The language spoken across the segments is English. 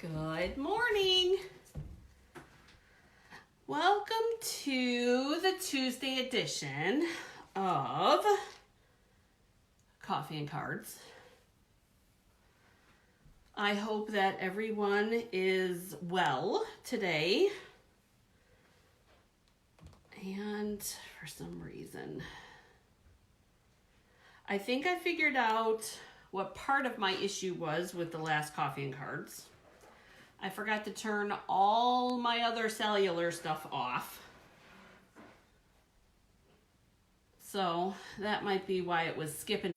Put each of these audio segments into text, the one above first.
Good morning. Welcome to the Tuesday edition of Coffee and Cards. I hope that everyone is well today. And for some reason, I think I figured out what part of my issue was with the last Coffee and Cards. I forgot to turn all my other cellular stuff off. So that might be why it was skipping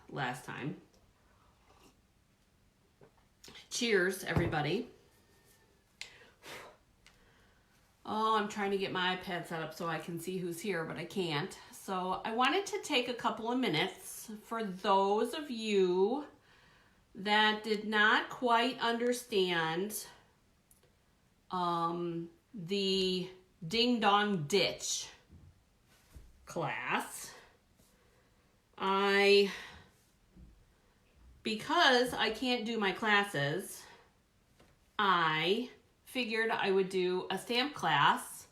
last time. Cheers, everybody. Oh, I'm trying to get my iPad set up so I can see who's here, but I can't. So I wanted to take a couple of minutes for those of you that did not quite understand the Ding Dong Ditch class. Because I can't do my classes, I figured I would do a stamp class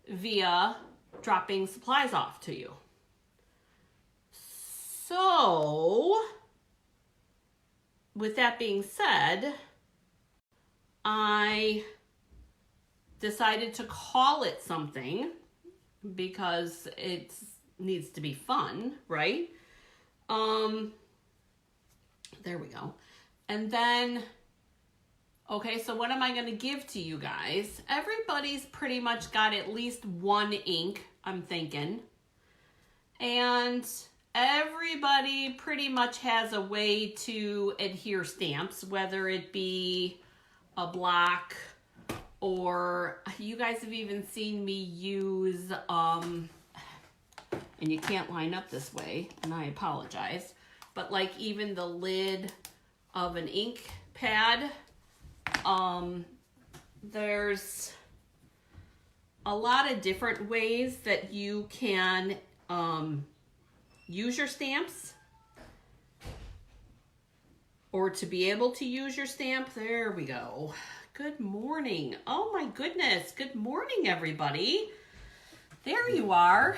via dropping supplies off to you. So, with that being said, I decided to call it something because it needs to be fun, right? There we go. And then, okay, so what am I going to give to you guys? Everybody's pretty much got at least one ink, I'm thinking. And everybody pretty much has a way to adhere stamps, whether it be a block or you guys have even seen me use, and you can't line up this way, and I apologize, but like even the lid of an ink pad, there's a lot of different ways that you can use your stamps, or to be able to use your stamp. There we go. Good morning. Oh my goodness. Good morning, everybody. There you are.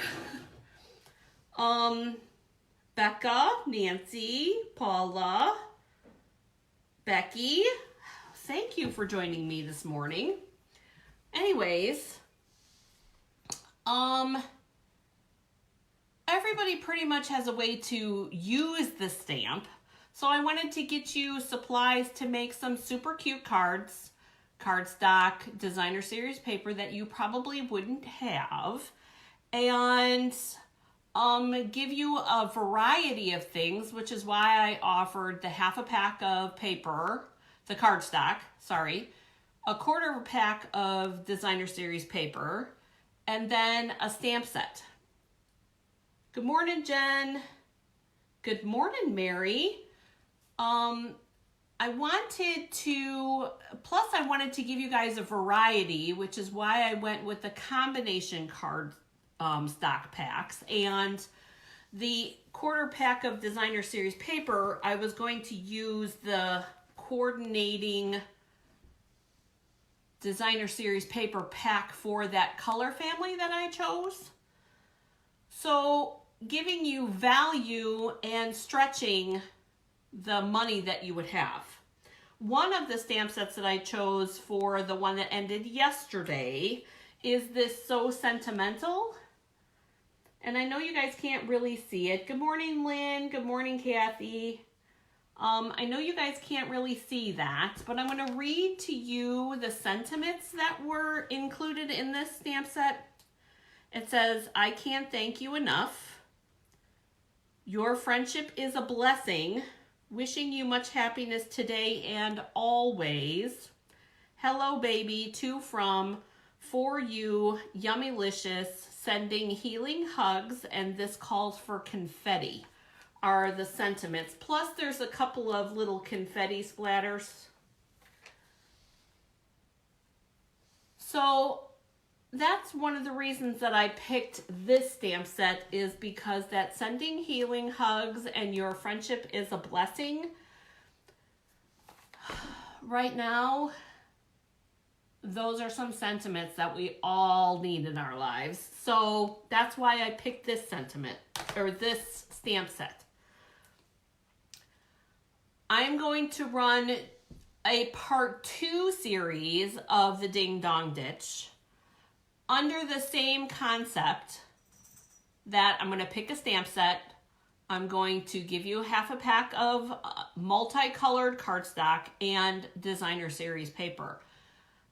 Becca, Nancy, Paula, Becky, thank you for joining me this morning. Anyways, everybody pretty much has a way to use the stamp. So I wanted to get you supplies to make some super cute cards, cardstock, designer series paper that you probably wouldn't have, and give you a variety of things, which is why I offered the half a pack of paper, the cardstock, sorry, a quarter of a pack of designer series paper, and then a stamp set. Good morning, Jen. Good morning, Mary. I wanted to give you guys a variety, which is why I went with the combination card stock packs, and the quarter pack of designer series paper, I was going to use the coordinating designer series paper pack for that color family that I chose. So giving you value and stretching the money that you would have. One of the stamp sets that I chose for the one that ended yesterday is this So Sentimental. And I know you guys can't really see it. Good morning, Lynn. Good morning, Kathy. I know you guys can't really see that, but I'm going to read to you the sentiments that were included in this stamp set. It says, I can't thank you enough. Your friendship is a blessing. Wishing you much happiness today and always. Hello, baby, to from, for you, Yummylicious, sending healing hugs, and this calls for confetti are the sentiments. Plus there's a couple of little confetti splatters. So that's one of the reasons that I picked this stamp set, is because that sending healing hugs and your friendship is a blessing. right now, those are some sentiments that we all need in our lives. So that's why I picked this sentiment, or this stamp set. I'm going to run a part 2 series of the Ding Dong Ditch under the same concept that I'm going to pick a stamp set. I'm going to give you half a pack of multicolored cardstock and designer series paper.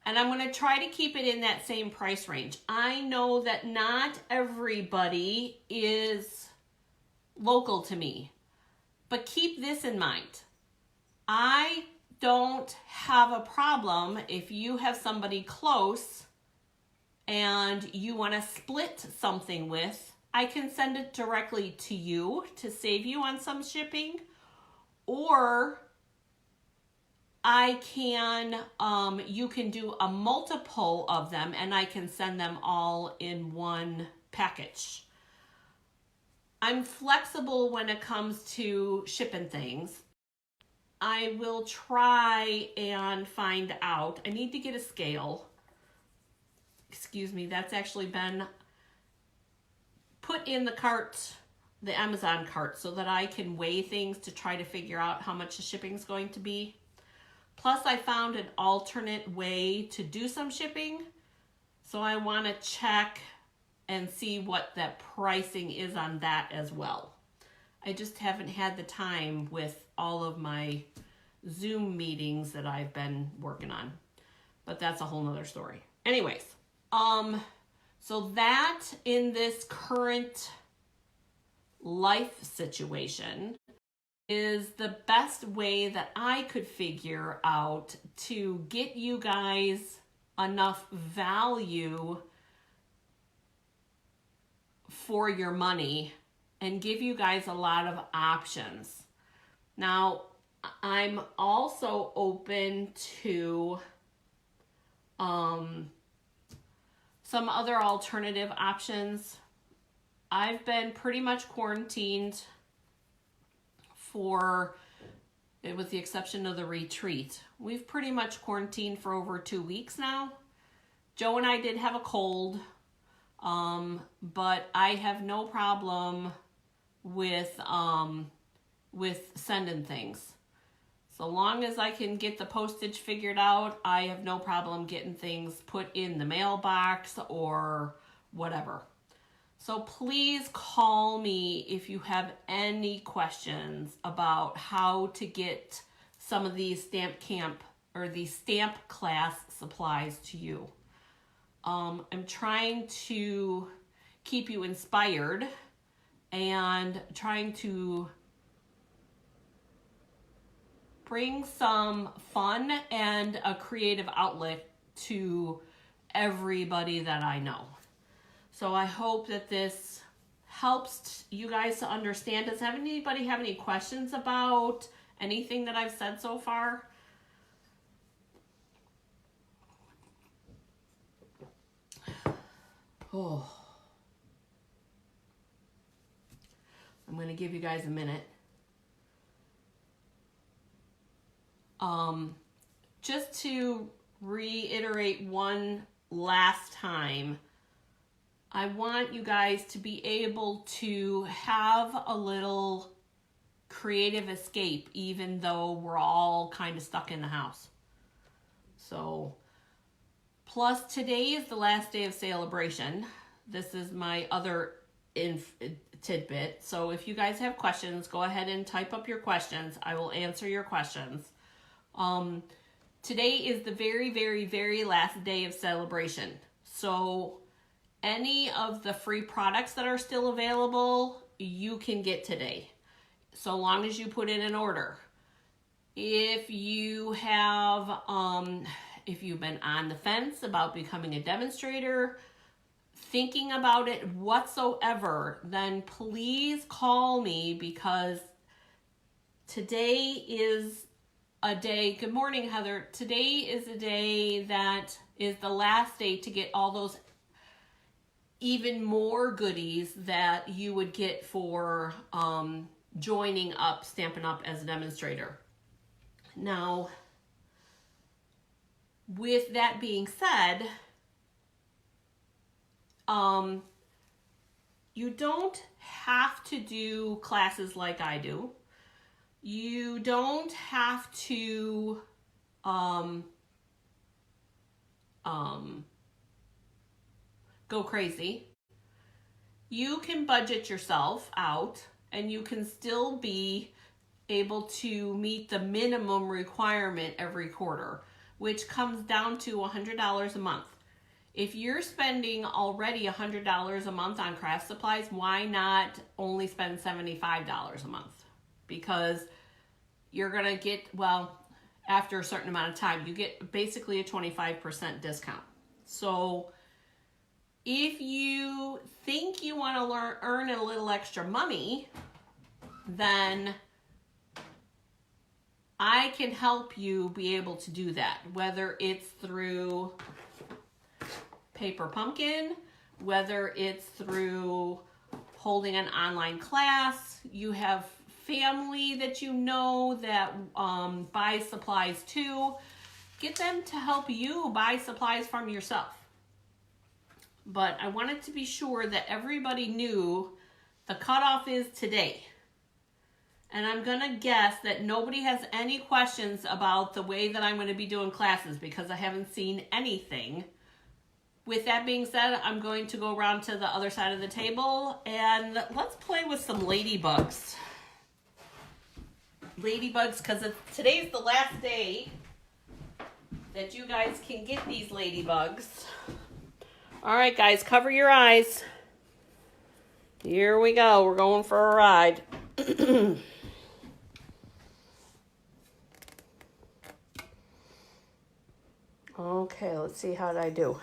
And I'm going to try to keep it in that same price range. I know that not everybody is local to me, but keep this in mind. I don't have a problem if you have somebody close and you want to split something with. I can send it directly to you to save you on some shipping, or I can, you can do a multiple of them and I can send them all in one package. I'm flexible when it comes to shipping things. I will try and find out. I need to get a scale. Excuse me, that's actually been put in the cart, the Amazon cart, so that I can weigh things to try to figure out how much the shipping is going to be. Plus, I found an alternate way to do some shipping. So I want to check and see what that pricing is on that as well. I just haven't had the time with all of my Zoom meetings that I've been working on. But that's a whole nother story. Anyways, so that in this current life situation is the best way that I could figure out to get you guys enough value for your money and give you guys a lot of options. Now, I'm also open to some other alternative options. I've been pretty much quarantined with the exception of the retreat. We've pretty much quarantined for over 2 weeks now. Joe and I did have a cold, but I have no problem with sending things. So long as I can get the postage figured out, I have no problem getting things put in the mailbox or whatever. So please call me if you have any questions about how to get some of these stamp camp or these stamp class supplies to you. I'm trying to keep you inspired and trying to bring some fun and a creative outlet to everybody that I know. So I hope that this helps you guys to understand. Does anybody have any questions about anything that I've said so far? Oh. I'm going to give you guys a minute. Just to reiterate one last time, I want you guys to be able to have a little creative escape, even though we're all kind of stuck in the house. So, plus today is the last day of Sale-a-Bration. This is my other tidbit. So if you guys have questions, go ahead and type up your questions. I will answer your questions. Today is the very, very, very last day of Sale-a-Bration. So any of the free products that are still available, you can get today, so long as you put in an order. If you have, if you've been on the fence about becoming a demonstrator, thinking about it whatsoever, then please call me, because today is a day, good morning, Heather. Today is a day that is the last day to get all those even more goodies that you would get for joining up, Stampin' Up! As a demonstrator. Now, with that being said, you don't have to do classes like I do. You don't have to go crazy. You can budget yourself out and you can still be able to meet the minimum requirement every quarter, which comes down to $100 a month. If you're spending already $100 a month on craft supplies, why not only spend $75 a month? Because you're going to get, well, after a certain amount of time, you get basically a 25% discount. So if you think you want to earn a little extra money, then I can help you be able to do that, whether it's through Paper Pumpkin, whether it's through holding an online class. You have family that you know that buys supplies too. Get them to help you buy supplies from yourself. But I wanted to be sure that everybody knew the cutoff is today. And I'm going to guess that nobody has any questions about the way that I'm going to be doing classes because I haven't seen anything. With that being said, I'm going to go around to the other side of the table and let's play with some ladybugs. Ladybugs, because today's the last day that you guys can get these ladybugs. All right, guys, cover your eyes. Here we go. We're going for a ride. Okay, let's see how I do.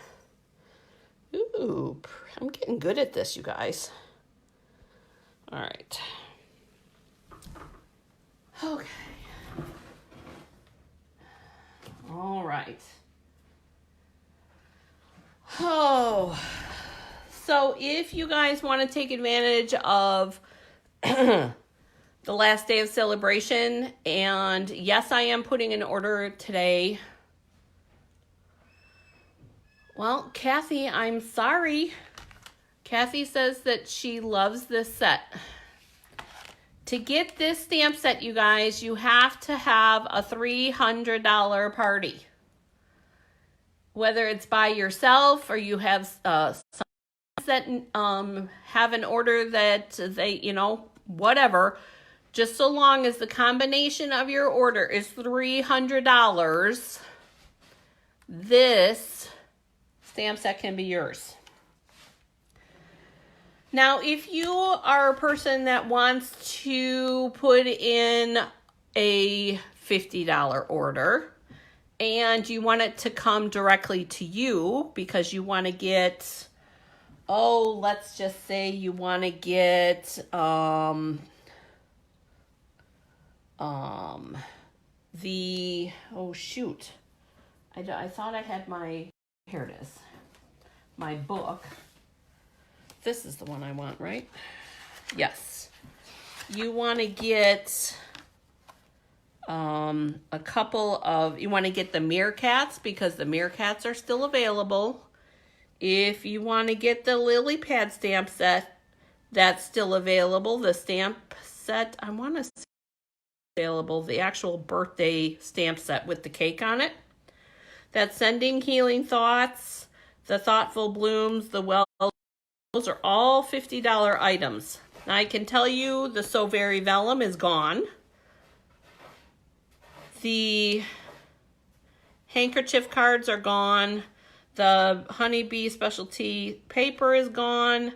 Ooh, I'm getting good at this, you guys. All right. Okay. All right. Oh, so if you guys want to take advantage of the last day of Sale-a-Bration, and yes, I am putting an order today. Well, Kathy, I'm sorry. Kathy says that she loves this set. To get this stamp set, you guys, you have to have a $300 party. Whether it's by yourself or you have some that have an order that they, whatever. Just so long as the combination of your order is $300, this stamp set can be yours. Now, if you are a person that wants to put in a $50 order and you want it to come directly to you because you want to get, let's just say you want to get I thought I had here it is. My book. This is the one I want, right? Yes. You want to get you want to get the meerkats because the meerkats are still available. If you want to get the lily pad stamp set, that's still available. The stamp set, I want to say available, the actual birthday stamp set with the cake on it. That's Sending Healing Thoughts, the Thoughtful Blooms, the Well. Those are all $50 items. Now I can tell you the So Very Vellum is gone. The handkerchief cards are gone. The Honeybee Specialty paper is gone.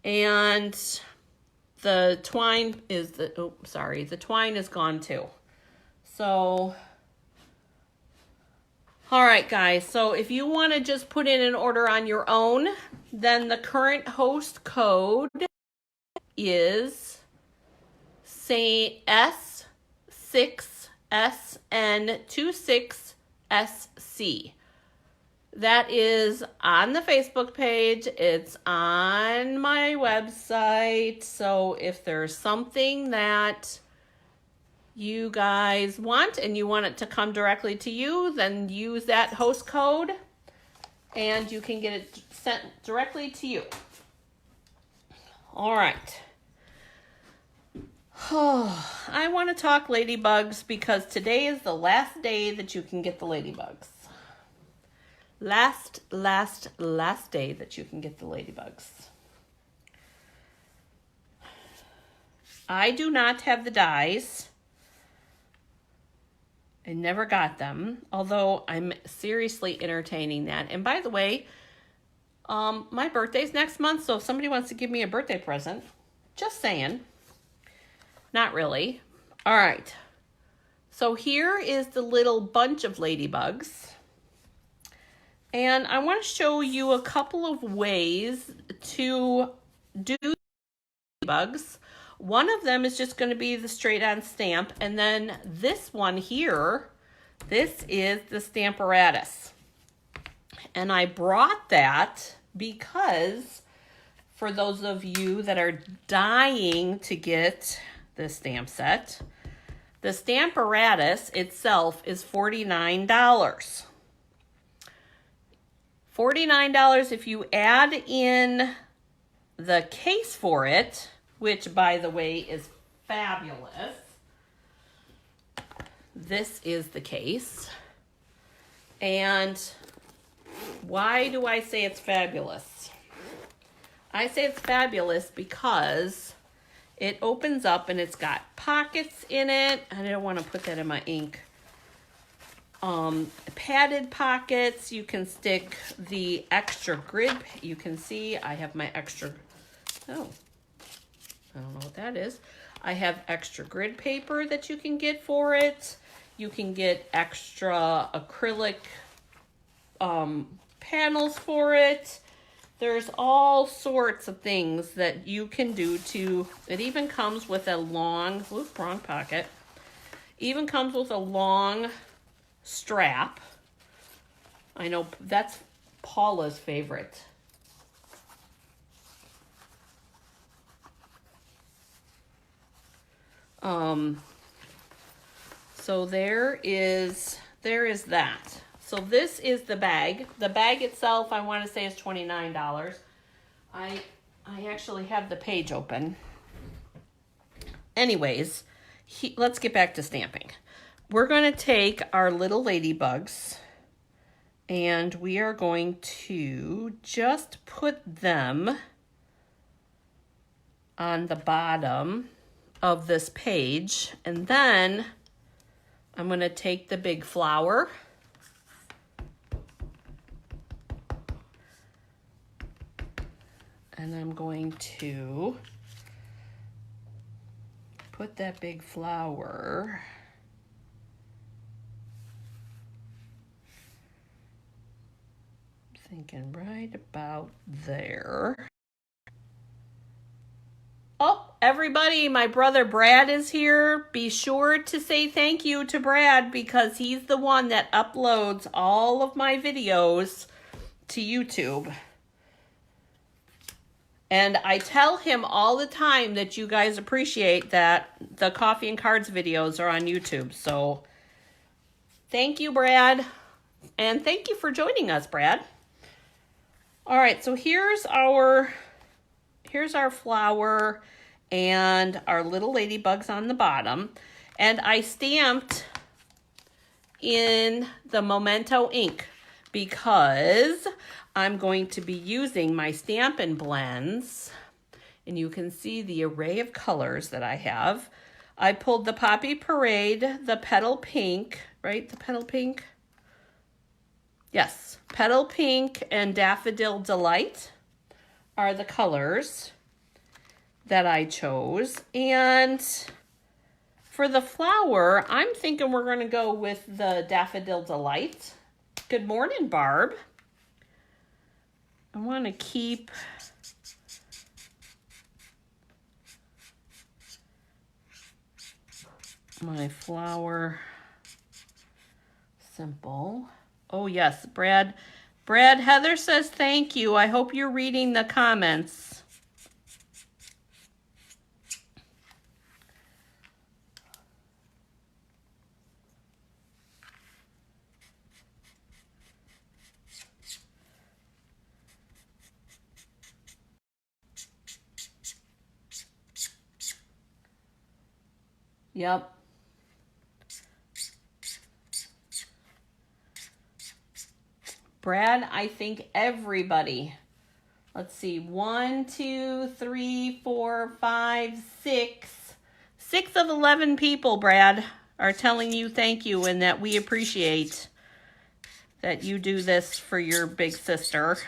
And the twine is the twine is gone too. So all right, guys, so if you want to just put in an order on your own, then the current host code is say S6SN26SC. That is on the Facebook page. It's on my website. So if there's something that you guys want and you want it to come directly to you, then use that host code and you can get it sent directly to you. All right. Oh, I want to talk ladybugs because today is the last day that you can get the ladybugs. Last day that you can get the ladybugs. I do not have the dies. I never got them, although I'm seriously entertaining that. And by the way, my birthday's next month, so if somebody wants to give me a birthday present, just saying. Not really. All right. So here is the little bunch of ladybugs. And I want to show you a couple of ways to do ladybugs. One of them is just going to be the straight on stamp. And then this one here, this is the Stamparatus. And I brought that because for those of you that are dying to get the stamp set, the Stamparatus itself is $49. $49 if you add in the case for it, which by the way is fabulous. This is the case. And why do I say it's fabulous? I say it's fabulous because it opens up and it's got pockets in it. I don't want to put that in my ink. Padded pockets. You can stick the extra grid. You can see I have my extra, oh, I don't know what that is. I have extra grid paper that you can get for it. You can get extra acrylic panels for it. There's all sorts of things that you can do to, it even comes with a long, oops, wrong pocket. Even comes with a long strap. I know that's Paula's favorite. So there is that. So this is the bag. The bag itself, I want to say, is $29. I actually have the page open. Anyways, let's get back to stamping. We're going to take our little ladybugs and we are going to just put them on the bottom of this page. And then I'm going to take the big flower and I'm going to put that big flower thinking right about there. Oh, everybody, my brother Brad is here. Be sure to say thank you to Brad because he's the one that uploads all of my videos to YouTube. And I tell him all the time that you guys appreciate that the Coffee and Cards videos are on YouTube. So thank you, Brad. And thank you for joining us, Brad. All right, so here's our flower and our little ladybugs on the bottom. And I stamped in the Memento Ink because I'm going to be using my Stampin Blends. And you can see the array of colors that I have. I pulled the Poppy Parade, the Petal Pink, right? The Petal Pink? Yes, Petal Pink and Daffodil Delight are the colors that I chose. And for the flower, I'm thinking we're going to go with the Daffodil Delight. Good morning, Barb. I want to keep my flower simple. Oh, yes, Brad. Heather says thank you. I hope you're reading the comments. Yep. Brad, I think everybody, let's see, 1, 2, 3, 4, 5, 6. 6 of 11 people, Brad, are telling you thank you and that we appreciate that you do this for your big sister.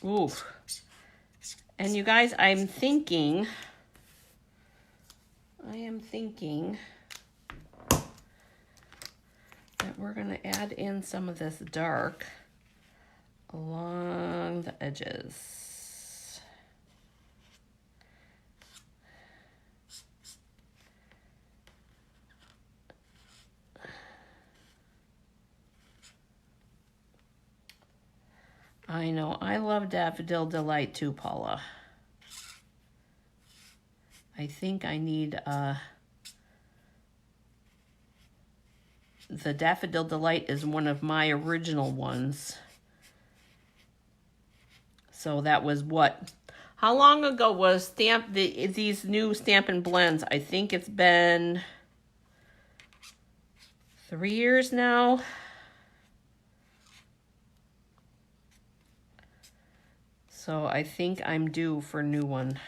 Ooh. And you guys, I am thinking that we're going to add in some of this dark along the edges. I know, I love Daffodil Delight too, Paula. I think I need the Daffodil Delight is one of my original ones. So that was what? How long ago was these new Stampin' Blends? I think it's been 3 years now. So I think I'm due for a new one.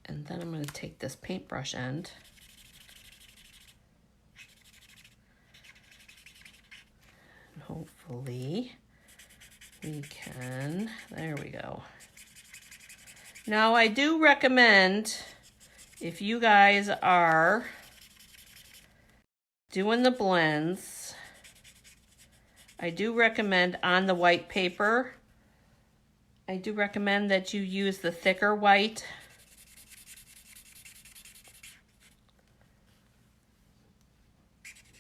And then I'm going to take this paintbrush end. And hopefully we can, there we go. Now I do recommend, if you guys are doing the blends, I do recommend on the white paper, I do recommend that you use the thicker white.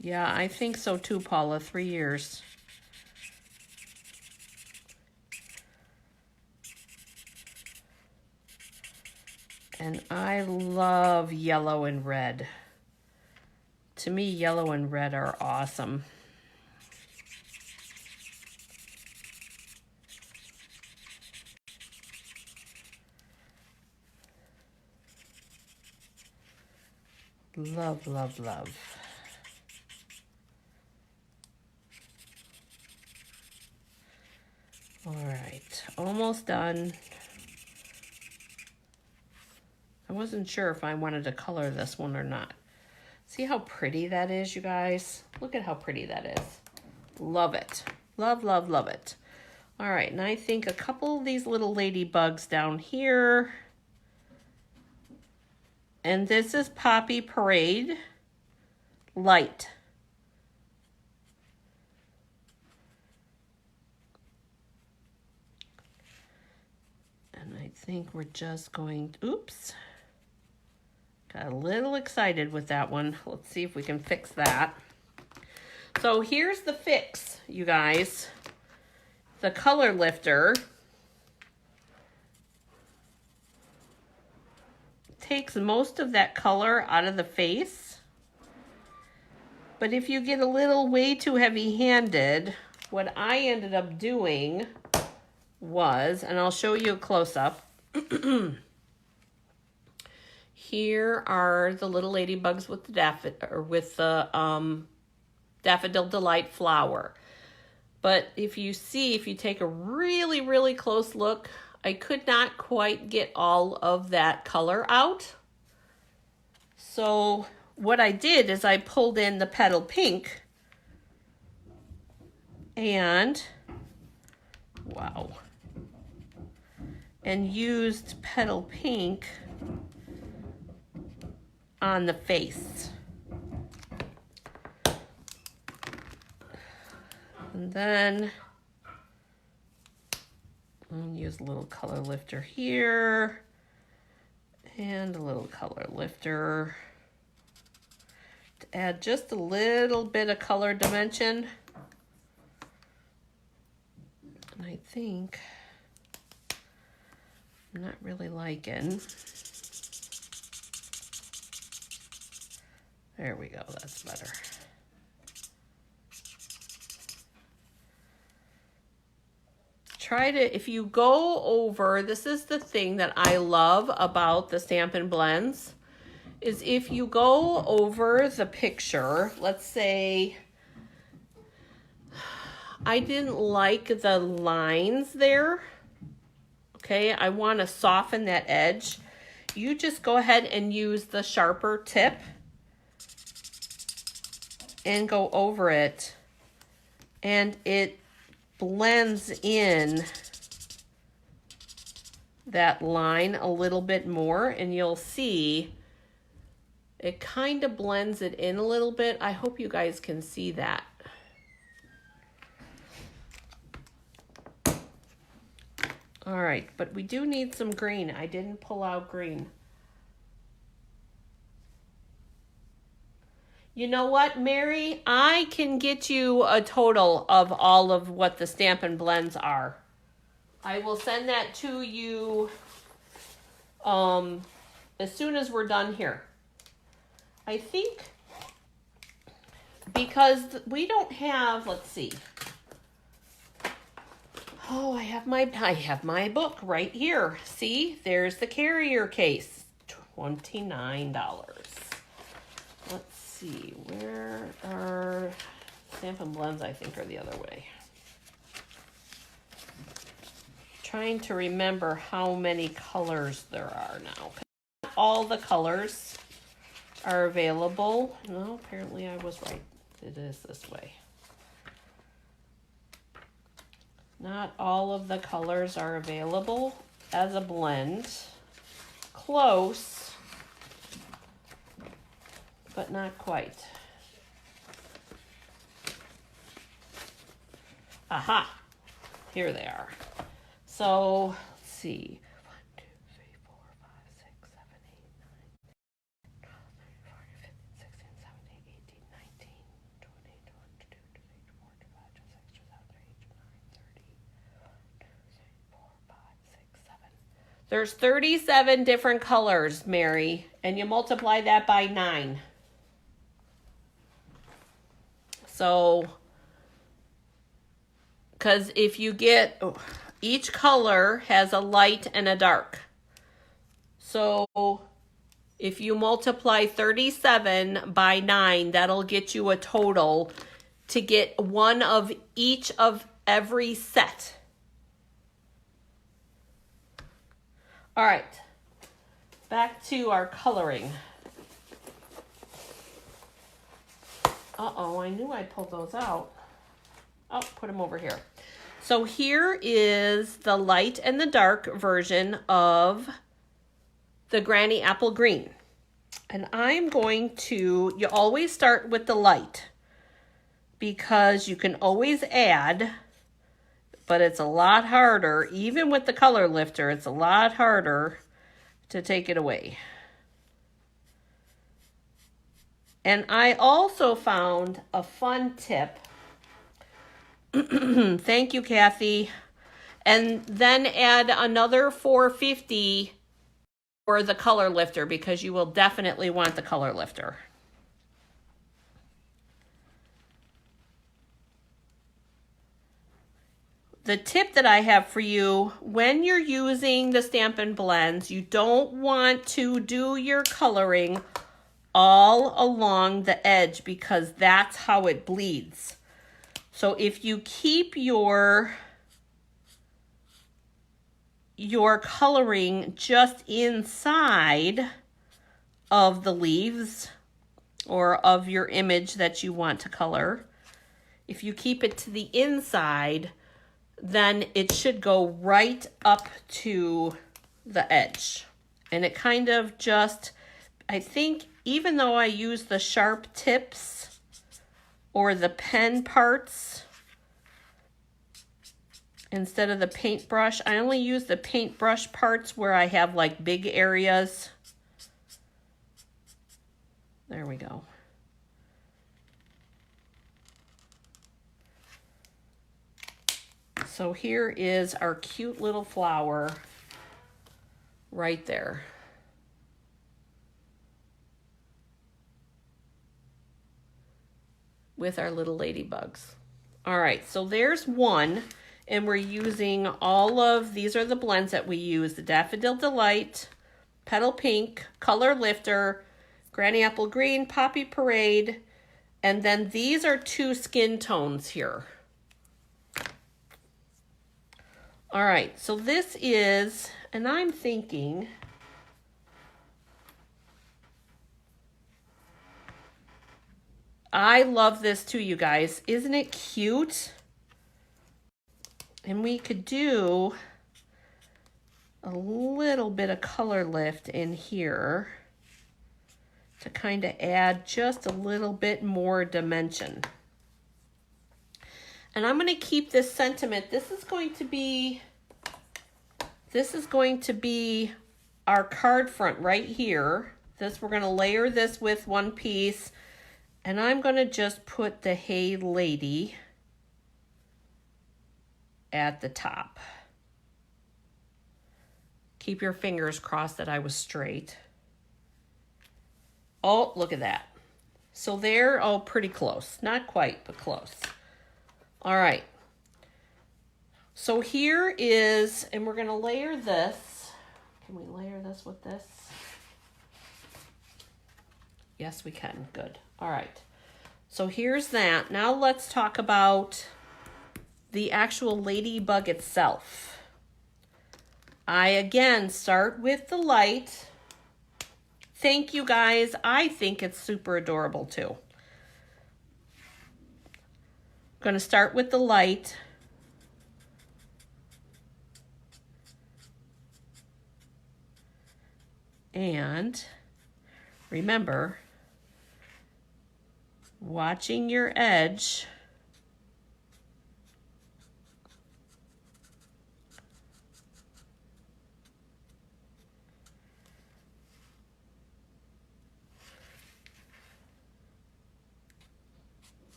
Yeah, I think so too, Paula, 3 years. And I love yellow and red. To me, yellow and red are awesome. Love, love, love. All right, almost done. I wasn't sure if I wanted to color this one or not. See how pretty that is, you guys? Look at how pretty that is. Love it. Love, love, love it. All right, and I think a couple of these little ladybugs down here. And this is Poppy Parade Light. And I think we're just going, oops. Got a little excited with that one. Let's see if we can fix that. So here's the fix, you guys. The color lifter takes most of that color out of the face. But if you get a little way too heavy-handed, what I ended up doing was, and I'll show you a close-up. Here are the little ladybugs with the Daffodil Delight flower. But if you take a really, really close look, I could not quite get all of that color out. So what I did is I pulled in the Petal Pink and, wow, and used Petal Pink on the face. And then I'll use a little color lifter here and a little color lifter to add just a little bit of color dimension. And I think I'm not really liking. There we go, that's better. if you go over, this is the thing that I love about the Stampin' Blends, is if you go over the picture, let's say I didn't like the lines there, okay, I want to soften that edge. You just go ahead and use the sharper tip and go over it, and it blends in that line a little bit more, and you'll see it kind of blends it in a little bit. I hope you guys can see that. All right, but we do need some green. I didn't pull out green. You know what, Mary? I can get you a total of all of what the Stampin' Blends are. I will send that to you as soon as we're done here. I think because we don't have, let's see. Oh, I have my book right here. See, there's the carrier case, $29. Let's see, where are Stampin' Blends? I think are the other way. Trying to remember how many colors there are now. All the colors are available. No, apparently I was right. It is this way. Not all of the colors are available as a blend. Close, but not quite. Aha, here they are. So, let's see. 1, 2, 3, 4, 5, 6, 7, 8, 9, 12, 13, 14, 15, 16, 17, 18, 19, 20, 21, 22, 23, 24, 25, 26, 27, 28, 29, 30, 1, 2, 3, 4, 5, 6, 7. There's 37 different colors, Mary, and you multiply that by 9. So, because if you get, each color has a light and a dark. So if you multiply 37 by 9, that'll get you a total to get one of each of every set. All right, back to our coloring. Uh-oh, I knew I pulled those out. Oh, put them over here. So here is the light and the dark version of the Granny Apple Green. And I'm going to, you always start with the light because you can always add, but it's a lot harder, even with the color lifter, it's a lot harder to take it away. And I also found a fun tip. Thank you, Kathy. And then add another $4.50 for the color lifter because you will definitely want the color lifter. The tip that I have for you, when you're using the Stampin' Blends, you don't want to do your coloring all along the edge because that's how it bleeds. So if you keep your coloring just inside of the leaves or of your image that you want to color, if you keep it to the inside, then it should go right up to the edge. And it kind of just, I think, even though I use the sharp tips or the pen parts instead of the paintbrush, I only use the paintbrush parts where I have like big areas. There we go. So here is our cute little flower right there. With our little ladybugs. All right, so there's one. And we're using all of, these are the blends that we use, the Daffodil Delight, Petal Pink, Color Lifter, Granny Apple Green, Poppy Parade, and then these are 2 skin tones here. All right, so this is, and I'm thinking, I love this too, you guys. Isn't it cute? And we could do a little bit of color lift in here to kind of add just a little bit more dimension. And I'm going to keep this sentiment. This is going to be our card front right here. We're going to layer this with one piece. And I'm going to just put the Hey Lady at the top. Keep your fingers crossed that I was straight. Oh, look at that. So there, oh, pretty close. Not quite, but close. All right. So here is, and we're going to layer this. Can we layer this with this? Yes, we can. Good. All right. So here's that. Now let's talk about the actual Ladybug itself. I, again, start with the light. Thank you, guys. I think it's super adorable, too. I'm going to start with the light. And remember, watching your edge.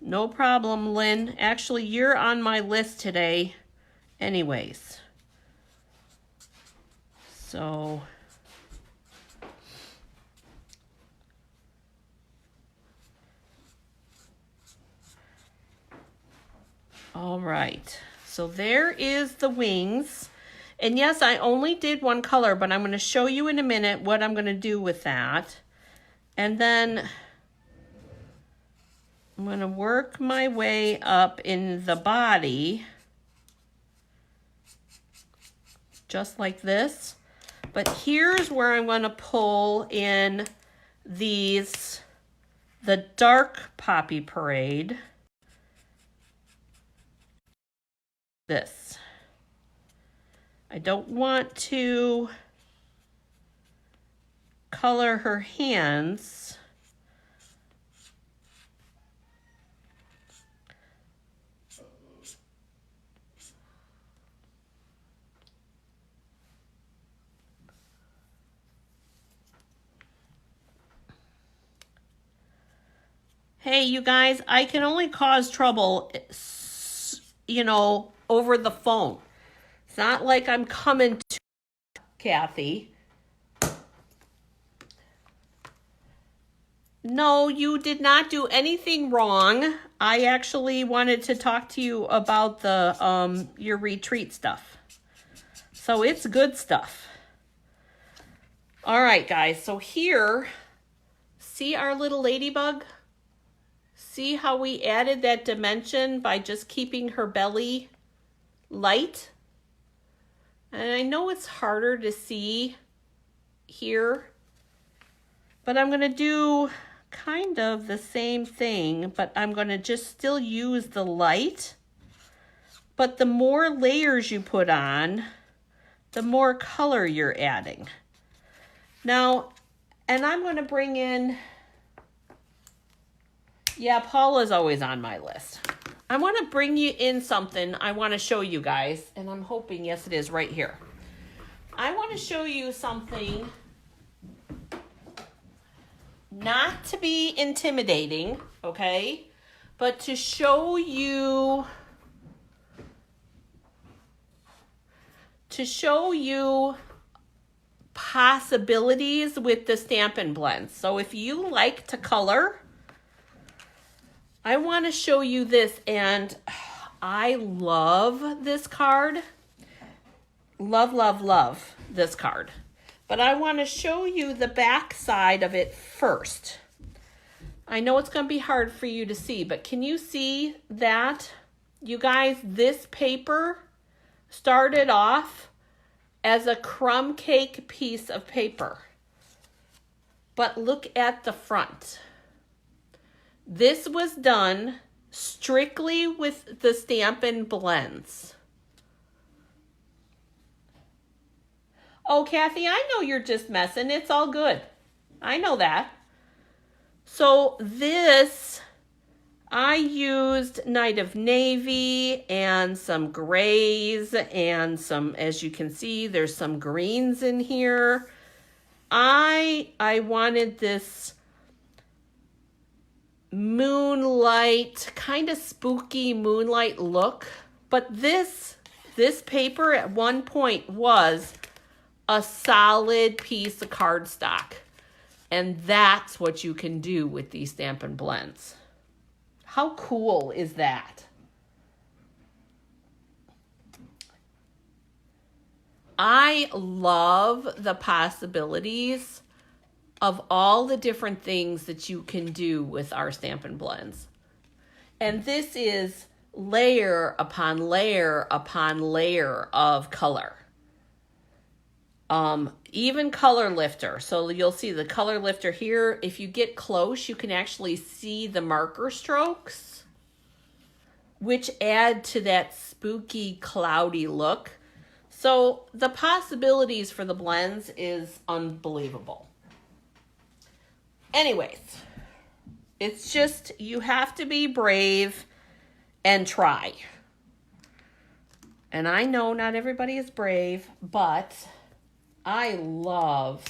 No problem, Lynn. Actually, you're on my list today anyways. So, all right. So there is the wings. And yes, I only did one color, but I'm going to show you in a minute what I'm going to do with that. And then I'm going to work my way up in the body, just like this. But here's where I'm going to pull in the dark Poppy Parade. This. I don't want to color her hands. Hey, you guys, I can only cause trouble, you know, over the phone. It's not like I'm coming to Kathy. No, you did not do anything wrong. I actually wanted to talk to you about the your retreat stuff. So it's good stuff. All right, guys. So here, see our little ladybug? See how we added that dimension by just keeping her belly light? And I know it's harder to see here, but I'm going to do kind of the same thing, but I'm going to just still use the light. But the more layers you put on, the more color you're adding. Now, and I'm going to bring in, yeah, Paula's always on my list. I want to bring you in something I want to show you guys, and I'm hoping, yes, it is right here. I want to show you something not to be intimidating, okay, but to show you to show you possibilities with the Stampin' Blends. So if you like to color, I want to show you this, and I love this card. Love, love, love this card. But I want to show you the back side of it first. I know it's going to be hard for you to see, but can you see that? You guys, this paper started off as a crumb cake piece of paper. But look at the front. This was done strictly with the Stampin' Blends. Oh, Kathy, I know you're just messing. It's all good. I know that. So this, I used Night of Navy and some grays and some, as you can see, there's some greens in here. I wanted this moonlight, kind of spooky moonlight look. But this paper at one point was a solid piece of cardstock. And that's what you can do with these Stampin' Blends. How cool is that? I love the possibilities of all the different things that you can do with our Stampin' Blends. And this is layer upon layer upon layer of color. Even color lifter. So you'll see the color lifter here. If you get close, you can actually see the marker strokes, which add to that spooky, cloudy look. So the possibilities for the blends is unbelievable. Anyways, it's just, you have to be brave and try. And I know not everybody is brave, but I love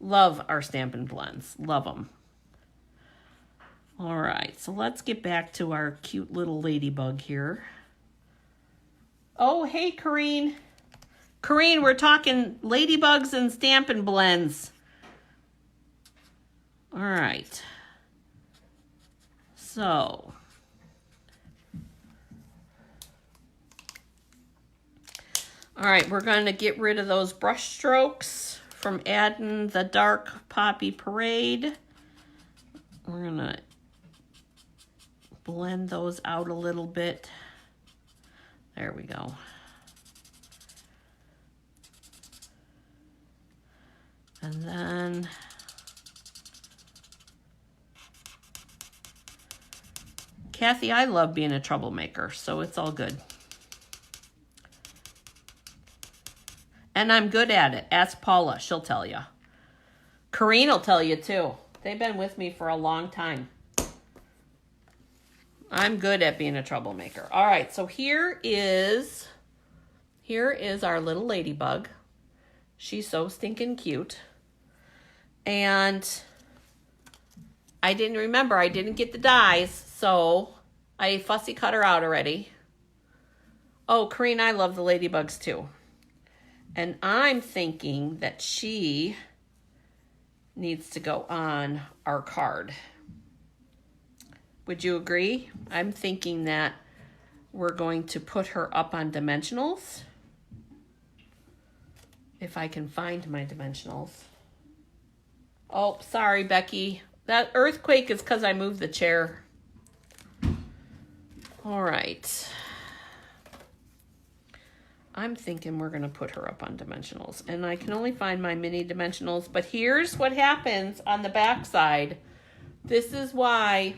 our Stampin' Blends. Love them. All right, so let's get back to our cute little ladybug here. Oh, hey, Corrine. Corrine, we're talking ladybugs and Stampin' Blends. All right. So all right, we're going to get rid of those brush strokes from adding the dark Poppy Parade. We're going to blend those out a little bit. There we go. And then Kathy, I love being a troublemaker, so it's all good. And I'm good at it. Ask Paula, she'll tell you. Corrine will tell you too. They've been with me for a long time. I'm good at being a troublemaker. All right, so here is our little ladybug. She's so stinking cute. And I didn't get the dies, so I fussy cut her out already. Oh, Corrine, I love the ladybugs too. And I'm thinking that she needs to go on our card. Would you agree? I'm thinking that we're going to put her up on dimensionals. If I can find my dimensionals. Oh, sorry, Becky. That earthquake is because I moved the chair. All right. I'm thinking we're going to put her up on dimensionals. And I can only find my mini dimensionals. But here's what happens on the back side. This is why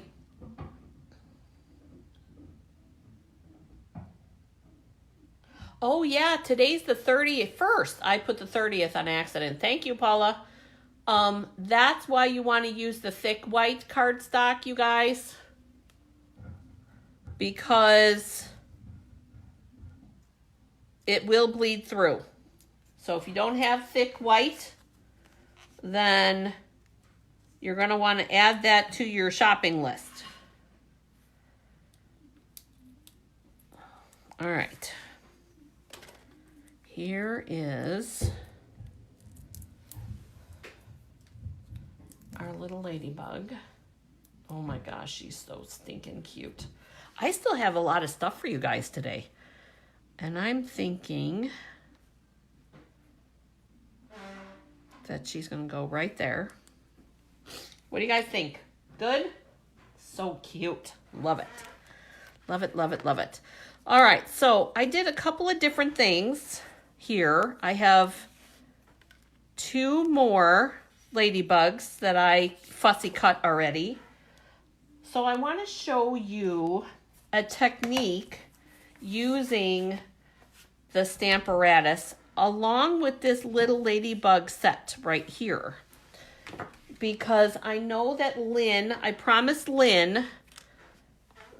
oh yeah, today's the 31st. I put the 30th on accident. Thank you, Paula. That's why you want to use the thick white cardstock, you guys. Because it will bleed through. So if you don't have thick white, then you're going to want to add that to your shopping list. All right. here is our little ladybug. Oh my gosh, she's so stinking cute. I still have a lot of stuff for you guys today. And I'm thinking that she's gonna go right there. What do you guys think? Good? So cute. Love it. Love it, love it, love it. All right, so I did a couple of different things here. I have 2 more ladybugs that I fussy cut already. So I want to show you a technique using the Stamparatus along with this little ladybug set right here. Because I know that Lynn, I promised Lynn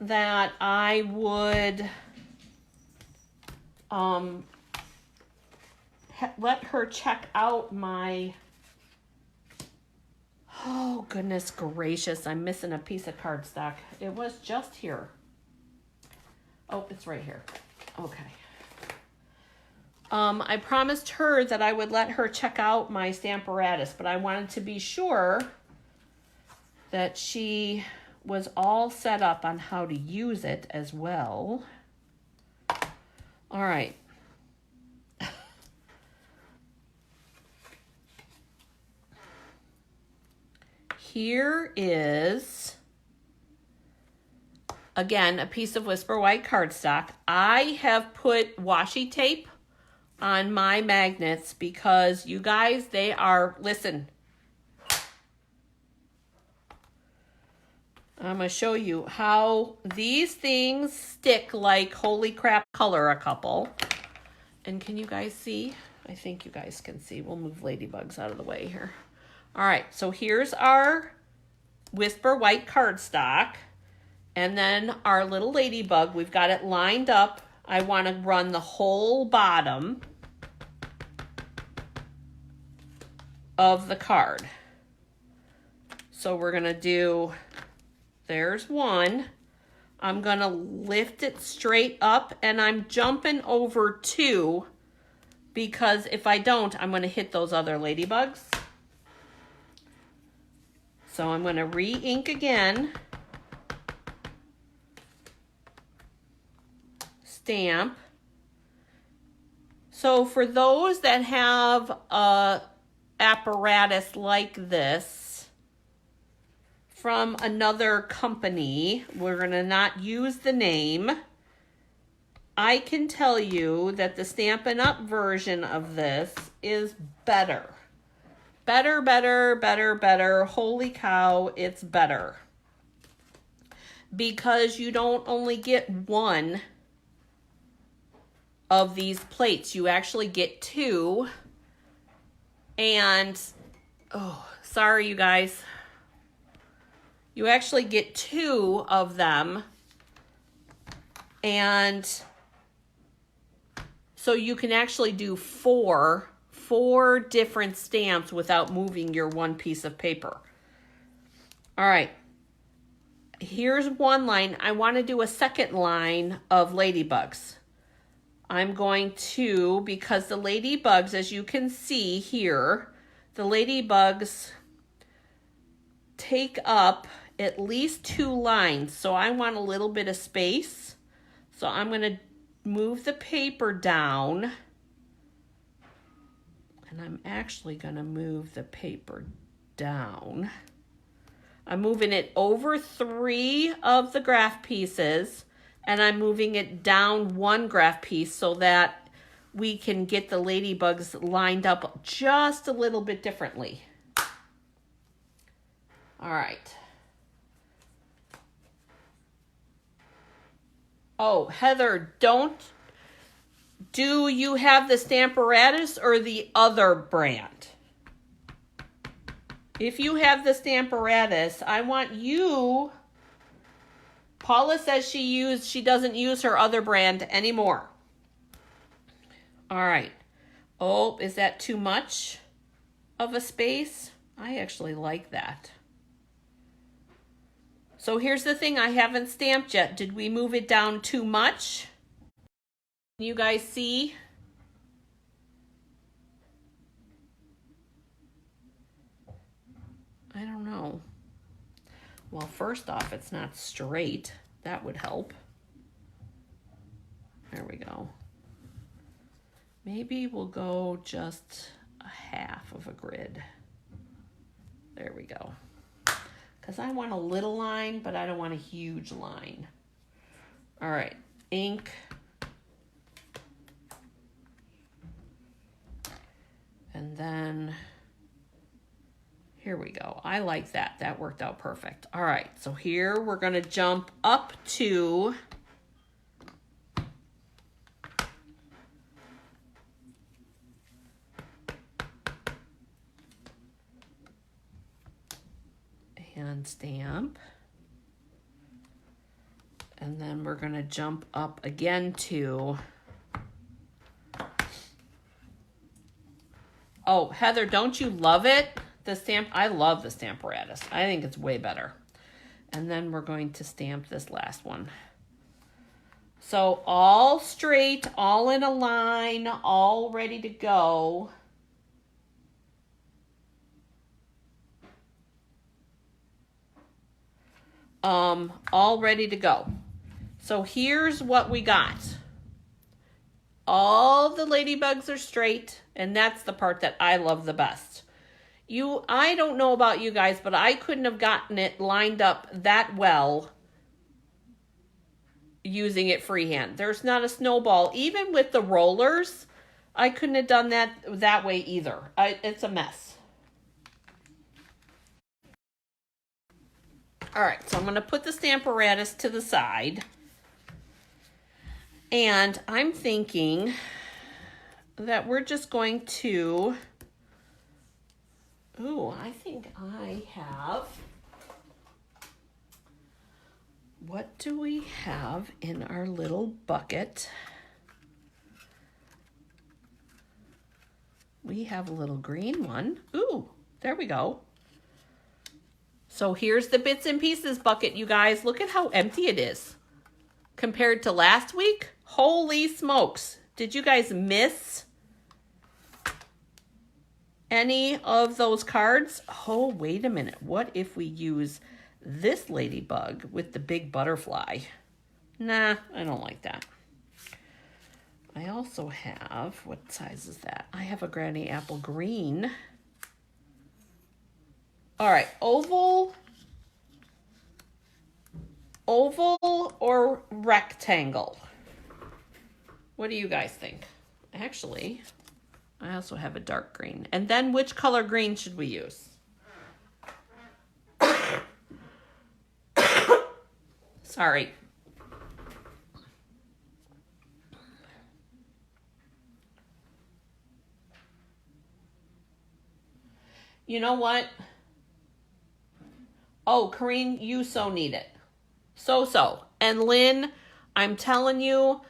that I would let her check out my, oh goodness gracious, I'm missing a piece of cardstock. It was just here. Oh, it's right here. Okay. I promised her that I would let her check out my Stamparatus, but I wanted to be sure that she was all set up on how to use it as well. All right. Here is, again, a piece of Whisper White cardstock. I have put washi tape on my magnets because you guys, they are, listen, I'm going to show you how these things stick like holy crap. Color a couple. And can you guys see? I think you guys can see. We'll move ladybugs out of the way here. All right, so here's our Whisper White cardstock. And then our little ladybug, we've got it lined up. I want to run the whole bottom of the card. So we're going to do, there's one. I'm going to lift it straight up and I'm jumping over 2 because if I don't, I'm going to hit those other ladybugs. So I'm going to re-ink again. Stamp. So for those that have a apparatus like this from another company, we're going to not use the name. I can tell you that the Stampin' Up! Version of this is better. Better, better, better, better. Holy cow, it's better. Because you don't only get 1 of these plates, you actually get 2. And, oh, sorry you guys. You actually get 2 of them. And so you can actually do 4 different stamps without moving your one piece of paper. All right. Here's one line. I want to do a second line of ladybugs. I'm going to, because the ladybugs, as you can see here, the ladybugs take up at least 2 lines. So I want a little bit of space. So I'm going to move the paper down. And I'm actually going to move the paper down. I'm moving it over 3 of the graph pieces. And I'm moving it down 1 graph piece so that we can get the ladybugs lined up just a little bit differently. All right. Oh, Heather, do you have the Stamparatus or the other brand? If you have the Stamparatus, I want you... Paula says she doesn't use her other brand anymore. All right. Oh, is that too much of a space? I actually like that. So here's the thing I haven't stamped yet. Did we move it down too much? Can you guys see? Well, first off, it's not straight. That would help. There we go. Maybe we'll go just a half of a grid. There we go. Because I want a little line, but I don't want a huge line. All right, ink. And then, here we go. I like that. That worked out perfect. All right, so here we're gonna jump up to hand stamp. And then we're gonna jump up again to, oh, Heather, don't you love it? The stamp, I love the Stamparatus. I think it's way better. And then we're going to stamp this last one. So all straight, all in a line, all ready to go. All ready to go. So here's what we got. All the ladybugs are straight, and that's the part that I love the best. I don't know about you guys, but I couldn't have gotten it lined up that well using it freehand. There's not a snowball. Even with the rollers, I couldn't have done that way either. It's a mess. All right, so I'm going to put the Stamparatus to the side. And I'm thinking that we're just going to, I think I have, what do we have in our little bucket? We have a little green one. Ooh, there we go. So here's the bits and pieces bucket, you guys. Look at how empty it is compared to last week. Holy smokes. Did you guys miss any of those cards? Oh, wait a minute. What if we use this ladybug with the big butterfly? Nah, I don't like that. I also have, what size is that? I have a Granny Apple Green. All right, oval or rectangle? What do you guys think? Actually, I also have a dark green. And then which color green should we use? Sorry. You know what? Oh, Corrine, you so need it. So. And Lynn, I'm telling you,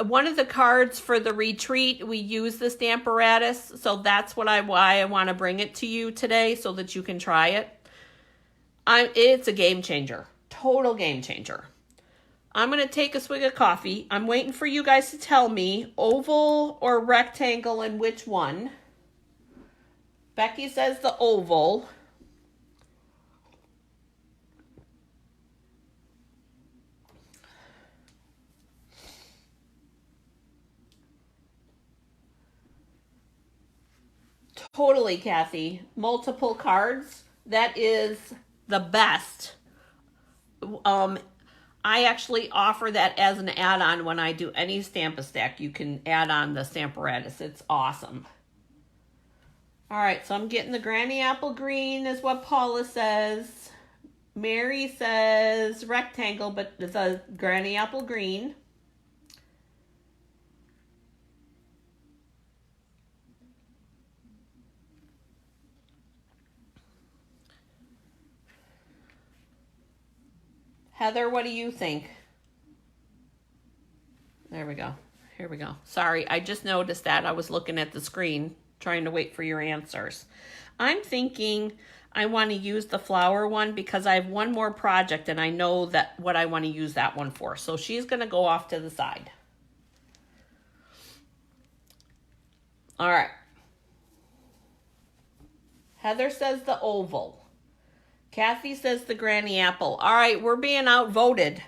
one of the cards for the retreat, we use the Stamparatus. So that's why I want to bring it to you today so that you can try it. It's a game changer. Total game changer. I'm going to take a swig of coffee. I'm waiting for you guys to tell me oval or rectangle and which one. Becky says the oval. Totally, Kathy. Multiple cards. That is the best. I actually offer that as an add-on when I do any Stamp-a-Stack. You can add on the Stamparatus. It's awesome. All right, so I'm getting the Granny Apple Green is what Paula says. Mary says rectangle, but it's a Granny Apple Green. Heather, what do you think? There we go. Here we go. Sorry, I just noticed that. I was looking at the screen trying to wait for your answers. I'm thinking I want to use the flower one because I have one more project and I know that what I want to use that one for. So she's going to go off to the side. All right. Heather says the oval. Kathy says the granny apple. All right, we're being outvoted.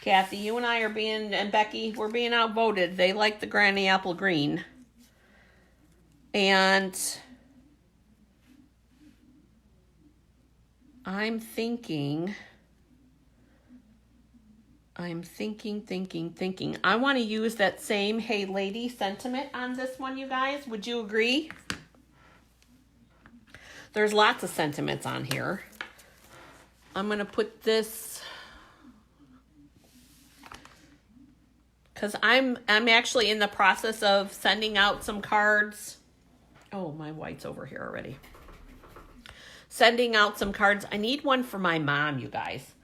Kathy, you and I are being, and Becky, we're being outvoted. They like the granny apple green. And I'm thinking. I want to use that same Hey Lady sentiment on this one, you guys. Would you agree? There's lots of sentiments on here. I'm going to put this because I'm actually in the process of sending out some cards. Oh, my white's over here already. Sending out some cards. I need one for my mom, you guys.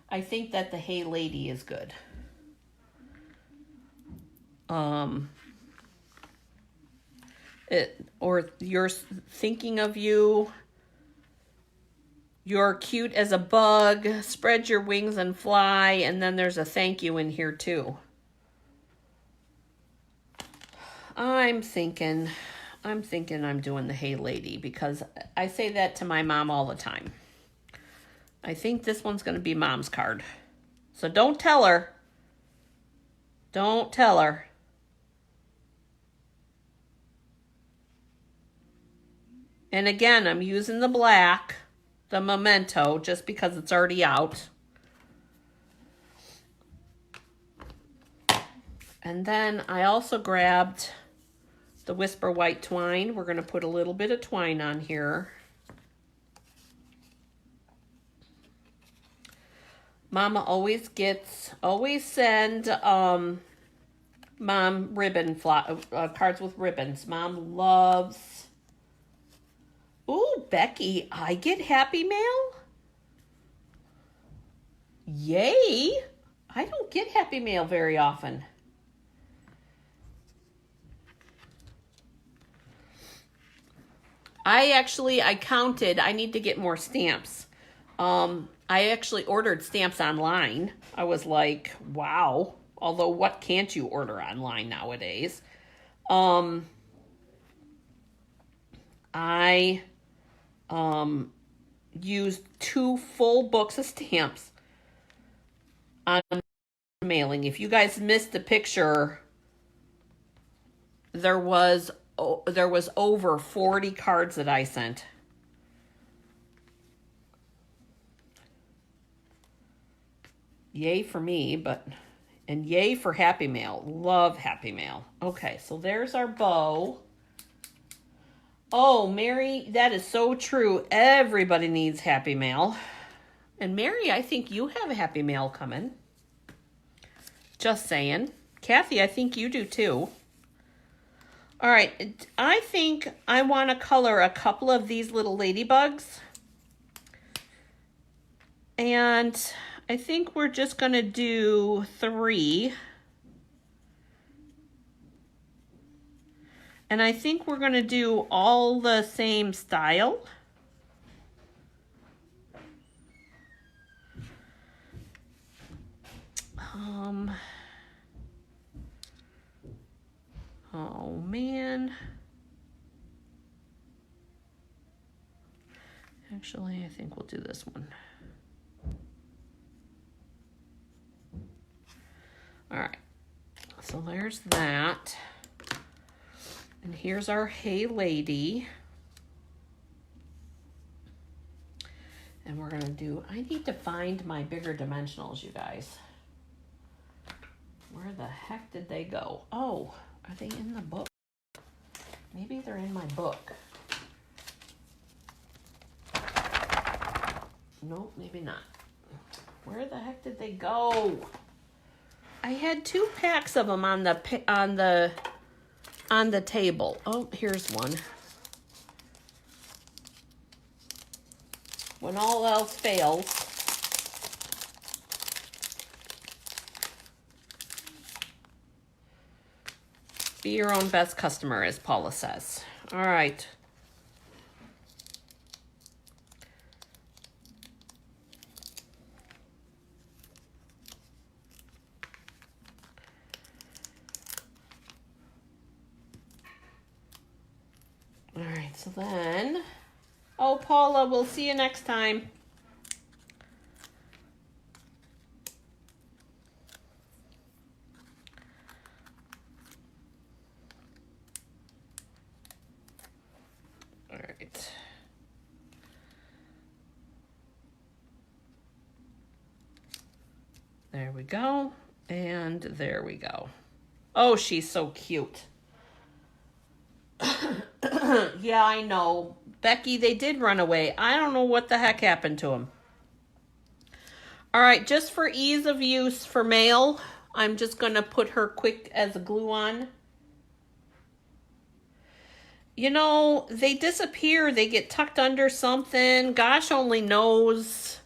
I think that the Hey Lady is good. Or you're thinking of you. You're cute as a bug. Spread your wings and fly. And then there's a thank you in here too. I'm thinking I'm doing the Hey Lady because I say that to my mom all the time. I think this one's going to be Mom's card. So don't tell her. Don't tell her. And again, I'm using the black, the Memento, just because it's already out. And then I also grabbed the Whisper White Twine. We're going to put a little bit of twine on here. Mama always send Mom ribbon cards with ribbons. Mom loves. Ooh, Becky, I get Happy Mail? Yay! I don't get Happy Mail very often. I counted. I need to get more stamps. I actually ordered stamps online. I was like, wow. Although, what can't you order online nowadays? I used 2 full books of stamps on mailing. If you guys missed the picture, there was over 40 cards that I sent. Yay for me, and yay for Happy Mail. Love Happy Mail. Okay, so there's our bow. Oh, Mary, that is so true. Everybody needs Happy Mail. And Mary, I think you have a Happy Mail coming. Just saying. Kathy, I think you do too. All right, I think I want to color a couple of these little ladybugs. And I think we're just going to do 3. And I think we're going to do all the same style. Oh, man. Actually, I think we'll do this one. All right. So there's that. And here's our Hey Lady. And we're going to do, I need to find my bigger dimensionals, you guys. Where the heck did they go? Oh, are they in the book? Maybe they're in my book. Nope, maybe not. Where the heck did they go? I had 2 packs of them on the table. Oh, here's one. When all else fails, be your own best customer, as Paula says. All right. All right, so then Oh, Paula, we'll see you next time. All right. There we go. And there we go. Oh, she's so cute. Yeah, I know. Becky, they did run away. I don't know what the heck happened to them. All right, just for ease of use for mail, I'm just going to put her quick as a glue on. You know, they disappear. They get tucked under something. Gosh only knows.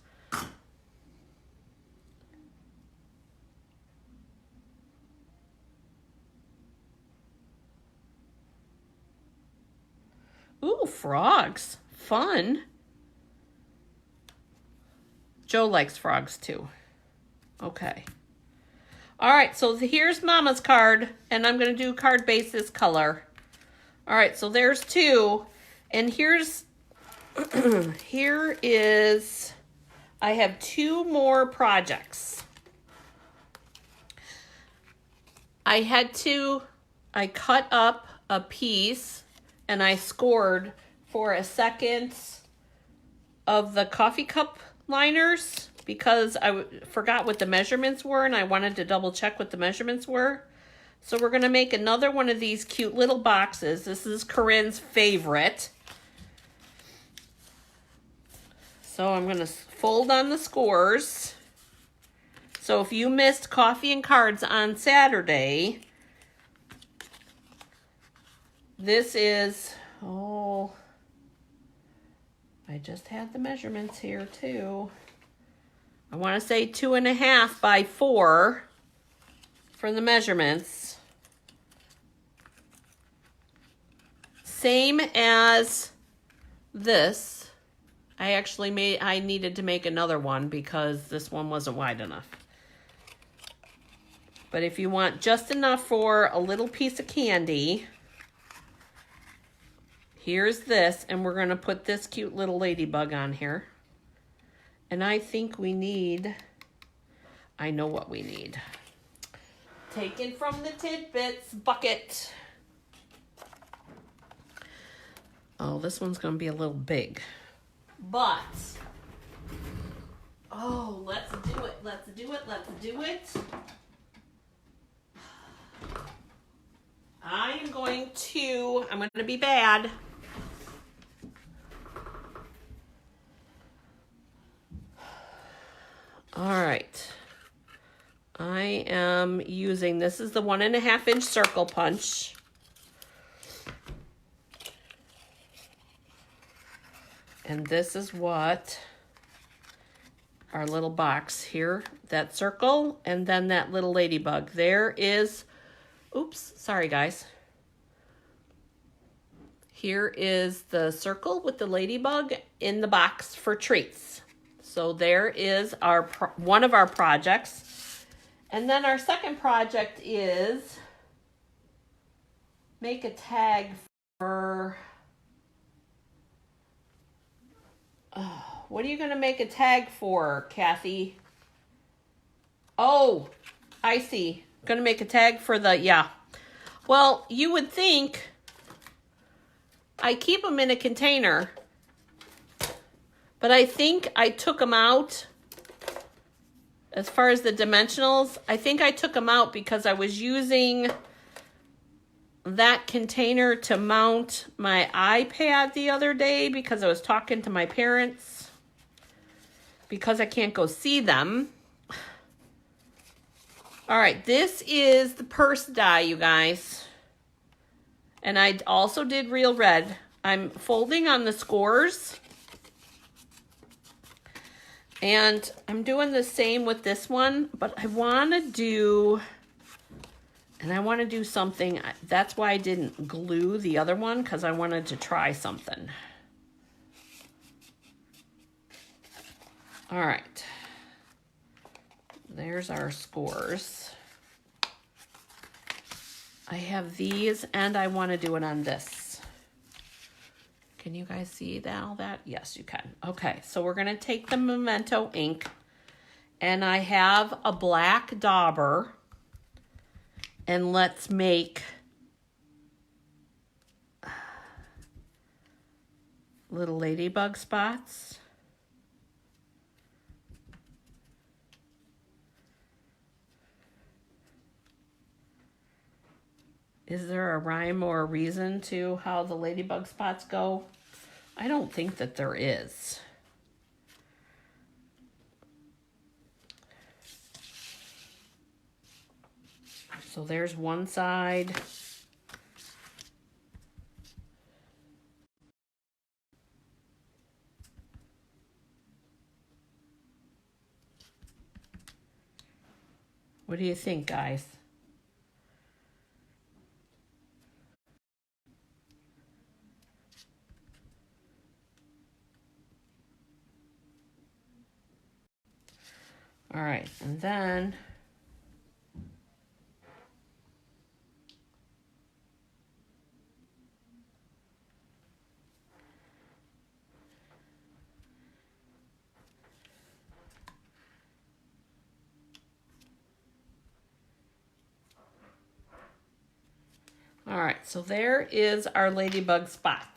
Ooh, frogs. Fun. Joe likes frogs too. Okay. All right, so here's Mama's card, and I'm going to do card base this color. All right, so there's two, and here's, here is, I have two more projects. I cut up a piece, and I scored for a second of the coffee cup liners because I forgot what the measurements were, and I wanted to double check what the measurements were. So we're going to make another one of these cute little boxes. This is Corinne's favorite. So I'm going to fold on the scores. So if you missed coffee and cards on Saturday, this is, oh, I just had the measurements here too. I want to say 2.5 by 4 for the measurements. Same as this. I needed to make another one because this one wasn't wide enough. But if you want just enough for a little piece of candy, here's this, and we're going to put this cute little ladybug on here. And I think we need, I know what we need. Taken from the tidbits bucket. Oh, this one's going to be a little big. But, oh, let's do it. Let's do it. Let's do it. I'm going to be bad. All right. I am using, this is the 1.5 inch circle punch. And this is what our little box here, that circle, and then that little ladybug. There is, oops, sorry guys. Here is the circle with the ladybug in the box for treats. So there is our one of our projects. And then our second project is make a tag for, what are you going to make a tag for, Kathy? Oh, I see. Going to make a tag for the, yeah. Well, you would think I keep them in a container, but I think I took them out. As far as the dimensionals, I think I took them out because I was using that container to mount my iPad the other day because I was talking to my parents because I can't go see them. All right, this is the purse die, you guys. And I also did real red. I'm folding on the scores. And I'm doing the same with this one, but I want to do, and I want to do something. That's why I didn't glue the other one, because I wanted to try something. All right. There's our scores. I have these, and I want to do it on this. Can you guys see that, all that? Yes, you can. Okay, so we're going to take the Memento ink, and I have a black dauber, and let's make little ladybug spots. Is there a rhyme or a reason to how the ladybug spots go? I don't think that there is. So there's one side. What do you think, guys? All right, and then all right, so there is our ladybug spots.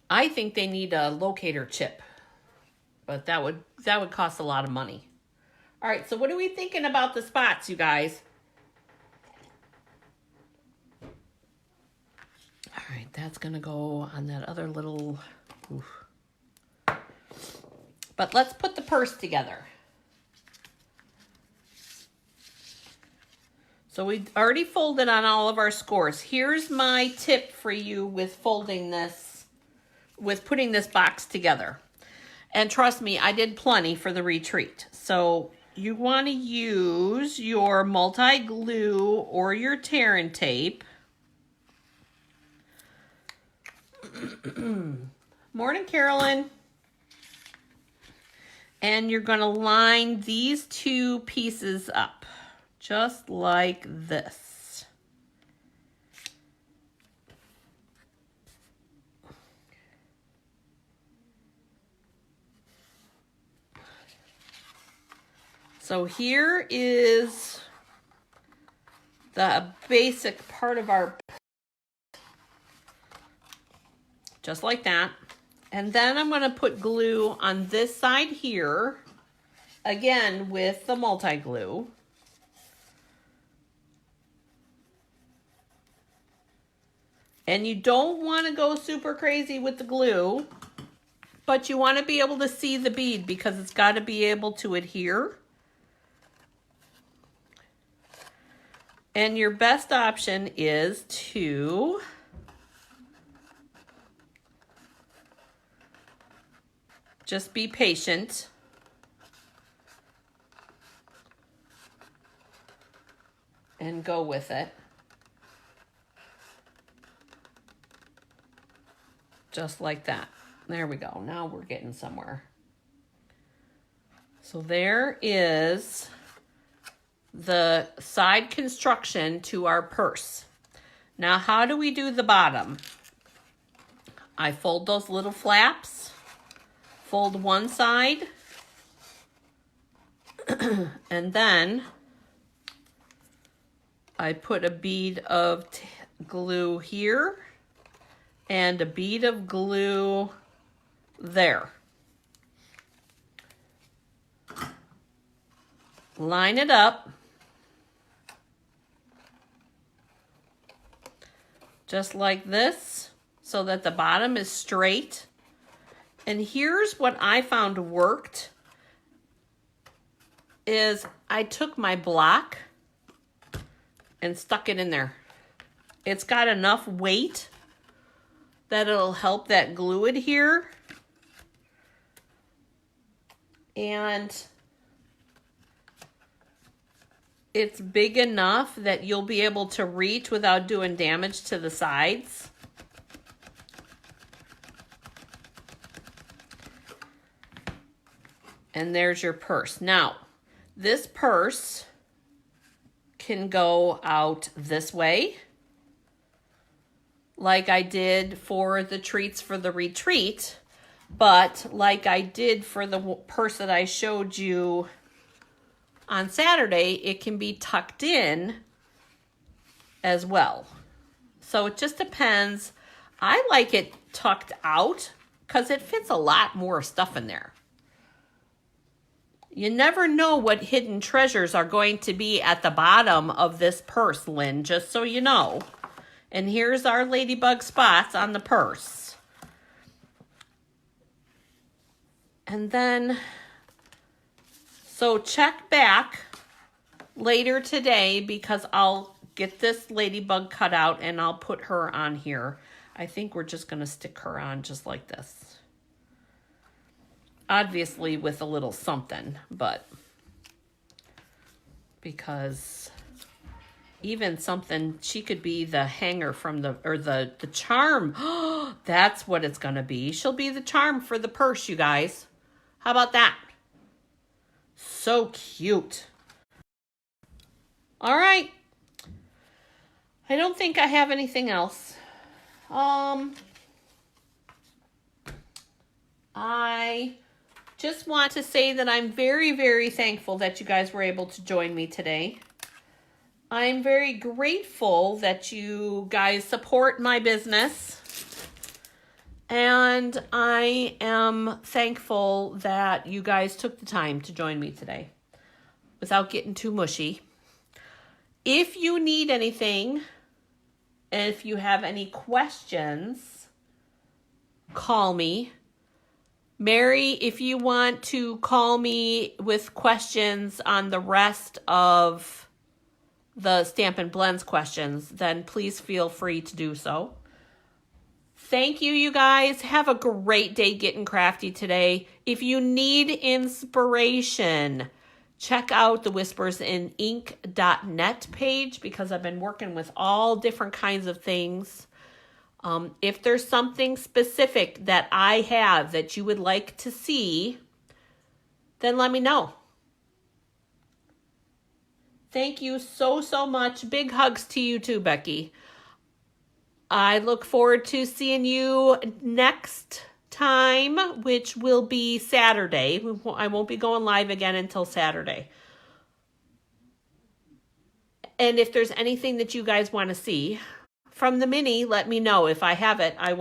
I think they need a locator chip, but that would cost a lot of money. All right, so what are we thinking about the spots, you guys? All right, that's gonna go on that other little, oof. But let's put the purse together. So we already folded on all of our scores. Here's my tip for you with folding this, with putting this box together. And trust me, I did plenty for the retreat. So you want to use your multi-glue or your tear and tape. Morning, Carolyn. And you're going to line these two pieces up, just like this. So here is the basic part of our, just like that. And then I'm going to put glue on this side here, again with the multi-glue. And you don't want to go super crazy with the glue, but you want to be able to see the bead because it's got to be able to adhere. And your best option is to just be patient. And go with it. Just like that. There we go. Now we're getting somewhere. So there is the side construction to our purse. Now, how do we do the bottom? I fold those little flaps, fold one side, and then I put a bead of glue here and a bead of glue there. Line it up. Just like this, so that the bottom is straight. And here's what I found worked, is I took my block and stuck it in there. It's got enough weight that it'll help that glue adhere. And it's big enough that you'll be able to reach without doing damage to the sides. And there's your purse. Now, this purse can go out this way like I did for the treats for the retreat, but like I did for the purse that I showed you on Saturday, it can be tucked in as well. So it just depends. I like it tucked out because it fits a lot more stuff in there. You never know what hidden treasures are going to be at the bottom of this purse, Lynn, just so you know. And here's our ladybug spots on the purse. And then, so check back later today because I'll get this ladybug cut out and I'll put her on here. I think we're just going to stick her on just like this. Obviously with a little something, but because even something, she could be the hanger from the charm. That's what it's going to be. She'll be the charm for the purse, you guys. How about that? So cute. All right. I don't think I have anything else. I just want to say that I'm very, very thankful that you guys were able to join me today. I'm very grateful that you guys support my business. And I am thankful that you guys took the time to join me today without getting too mushy. If you need anything, and if you have any questions, call me. Mary, if you want to call me with questions on the rest of the Stampin' Blends questions, then please feel free to do so. Thank you, you guys. Have a great day getting crafty today. If you need inspiration, check out the whispersinink.net page because I've been working with all different kinds of things. If there's something specific that I have that you would like to see, then let me know. Thank you so, so much. Big hugs to you too, Becky. I look forward to seeing you next time, which will be Saturday. I won't be going live again until Saturday. And if there's anything that you guys want to see from the mini, let me know. If I have it, I will.